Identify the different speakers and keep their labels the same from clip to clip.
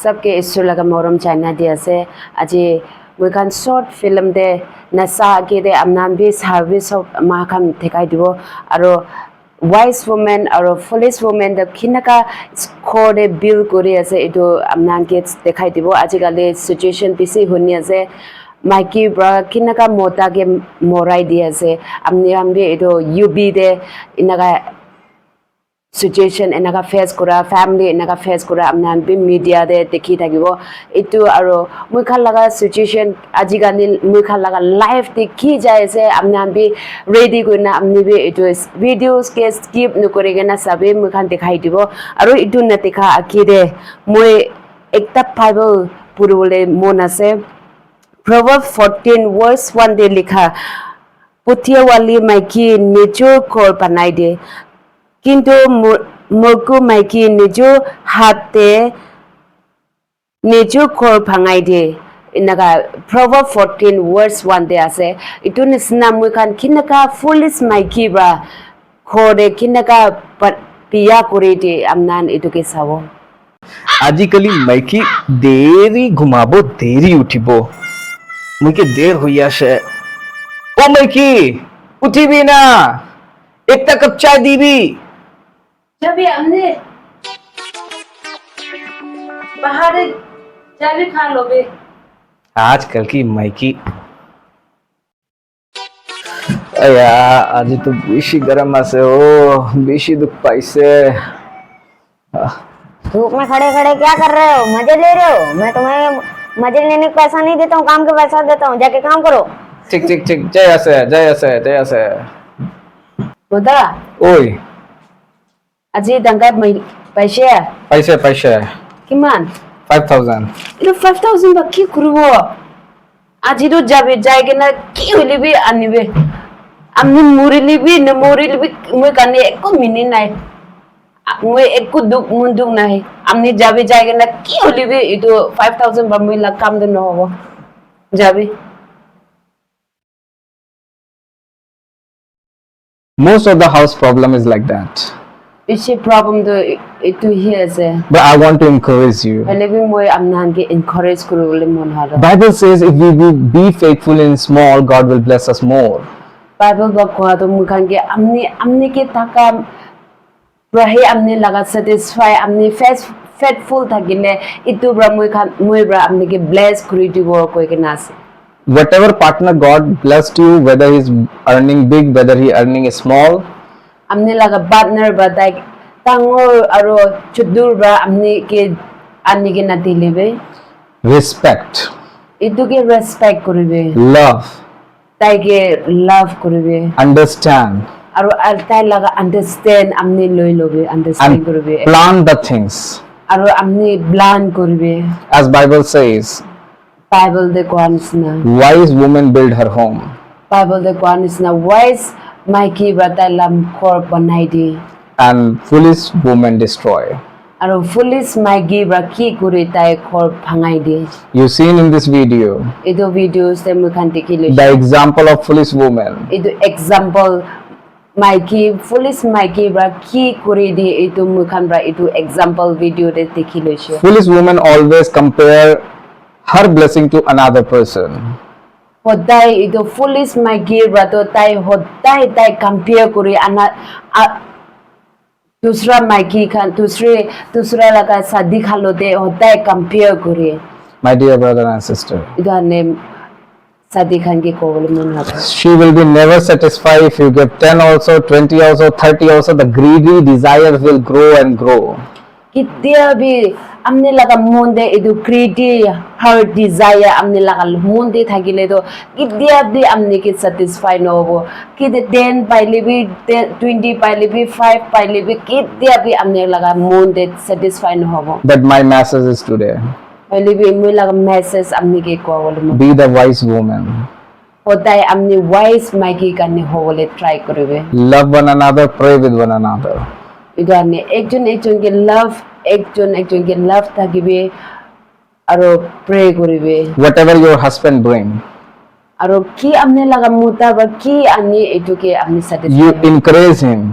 Speaker 1: सबके ईश्वर लगा मोरम चाइना दिया से अजी मुझे शॉर्ट फिल्म दे नशा के दे अमनान भी सर्विस ऑफ माखम ठेकाई दिवो अरो वाइस वुमेन और फुलिश वुमेन द किन्ना का स्कोर दे बिल कोरी ऐसे इतो अमनान के दिखाई दिवो आजकल सिचुएशन पिसी होनी ऐसे माइकी ब्रा किन्ना का मोटा के मोराई दिया से अमने हम भी इतो यूबी दे इन्ना का situation enaka face kura family enaka face kura amnan bi media de dekhi thakibo itu aro mui khan laga situation ajigani mui khan laga life dekhi jai se amnan bi ready koina amni bi itu videos ke skip nu korigena sabe mui khan dekhai dibo aro itu na dekha akide moi ekta bible purule mon ase Proverbs 14 verse 1 de likha puthia wali maiki nejo kor banai de किंतु मोरकु Mikey निजो हाते निजो खोर भांगाई दे इनका Proverbs 14 verse 1 दे आसे इतु निसना मुखान किनका police Mikey बा खोरे किनका पिया करे दे अमनान इतु के सावो
Speaker 2: आजिकली माइकी देरी घुमाबो देरी उठिबो मुके देर होइया से ओ माइकी उठी भी ना एक कप चाय दीबी
Speaker 1: जब हमने बाहर चाय भी खा लोगे
Speaker 2: आजकल की माइकी अया आज तो बेशी गरम आसे ओ बेशी दुख पाइसे
Speaker 3: धूप में खड़े खड़े क्या कर रहे हो मजे ले रहे हो मैं तुम्हें मजे लेने का पैसा नहीं देता हूँ काम का पैसा देता हूँ जाके काम करो
Speaker 2: ठीक ठीक ठीक जय से
Speaker 1: बोदा
Speaker 2: ओय
Speaker 1: अजी दंगा पैसे किमान
Speaker 2: 5000
Speaker 1: इलो 5000 बाकी करूबो आजी तो जाबे जायगे ना की होली भी आनिबे आमनी मुरिली भी न मुरिली भी मुई काने एको मिनी नाय मुई एको दुख मुंदुक नाय आमनी जाबे जायगे ना की होली भी इतो 5000 बा मुई ला काम दे न होबो जाबे
Speaker 2: Most of the house problem is like that.
Speaker 1: It's a problem to itu here se.
Speaker 2: But I want to encourage you.
Speaker 1: Living way amnan ge encourage kuru le mon haro.
Speaker 2: Bible says if we will be faithful in small, God will bless us more.
Speaker 1: Bible ba ko to mukhan ge amni ke taka rahi amni laga satisfy amni faithful thagile itu bra mui bra amni ke bless kuri dibo koi ke nas.
Speaker 2: Whatever partner God blessed you, whether he's earning big, whether he earning small,
Speaker 1: amni laga partner ba dai tangor aro chudur ba amni ke nati lebe
Speaker 2: respect,
Speaker 1: itu ke respect koribe
Speaker 2: love,
Speaker 1: tai ke love koribe
Speaker 2: understand,
Speaker 1: aro tai laga understand amni loi lobe understand
Speaker 2: and
Speaker 1: koribe
Speaker 2: plan the things.
Speaker 1: aro amni plan koribe
Speaker 2: As Bible says,
Speaker 1: Bible de kwanisna
Speaker 2: wise woman build her home.
Speaker 1: Bible de kwanisna wise maiki bata lam khor banai di
Speaker 2: And foolish woman destroy.
Speaker 1: aro foolish maiki bra ki kuri tai khor bhangai di.
Speaker 2: You seen in this video
Speaker 1: Ido videos te mukhan tikile
Speaker 2: the example of foolish woman.
Speaker 1: Ido example maiki foolish maiki bra ki kuri di itu mukhan bra itu example video de tikile she.
Speaker 2: Foolish woman always compare her blessing to another person.
Speaker 1: Hodai itu foolish maiki bra to tai hodai tai compare kuri ana दूसरा Mikey Khan दूसरा लगा शादी खालो दे होता है compare करे
Speaker 2: My dear brother and sister,
Speaker 1: इधर ने शादी खान के कोवल मन आता
Speaker 2: she will be never satisfied if you give 10 also, 20 also, 30 also. The greedy desires will grow and grow.
Speaker 1: कितने भी हमने लगा मुंडे इधर greedy her desire हमने लगा मुंडे था कि ले तो कितने भी हमने के satisfy न हो कितने 10 पाइले भी 20 पाइले भी 5 पाइले भी कितने भी हमने लगा मुंडे satisfy न हो
Speaker 2: But my message is today,
Speaker 1: पहले भी मुझे लगा message हमने के कोवल में
Speaker 2: be the wise woman.
Speaker 1: होता है हमने wise माइकी करने हो वाले try करेंगे
Speaker 2: Love one another, pray with one another.
Speaker 1: इधर ने एक जन के love एक जन के love था कि भी अरो pray करेंगे
Speaker 2: Whatever your husband bring,
Speaker 1: अरो की हमने लगा मुद्दा पर की अन्य इटू के हमने
Speaker 2: you
Speaker 1: satisfy
Speaker 2: encourage him.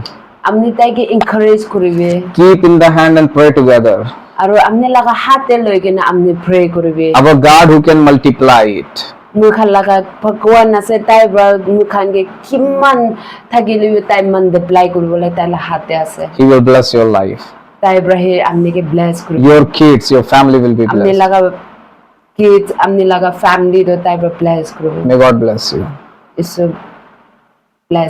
Speaker 1: हमने ताई के encourage करेंगे
Speaker 2: Keep in the hand and pray together.
Speaker 1: আৰু আমনে লাগা হাতে লৈ কিনে আমনে প্ৰে কৰিবি
Speaker 2: Our God who can multiply it.
Speaker 1: মুখান লাগা ভগৱান আছে তাই ব্ৰা মুখান কে কিমান থাকিলে তাই মাল্টিপ্লাই কৰিবলৈ তাই হাতে আছে
Speaker 2: He will bless your life.
Speaker 1: তাই ব্ৰা হে আমনে কে ব্লেস কৰিব
Speaker 2: Your kids, your family will be
Speaker 1: আমনে
Speaker 2: blessed.
Speaker 1: লাগা kids আমনে লাগা family do তাই ব্ৰা ব্লেস কৰিব
Speaker 2: May God bless you.
Speaker 1: ঈশ্বৰ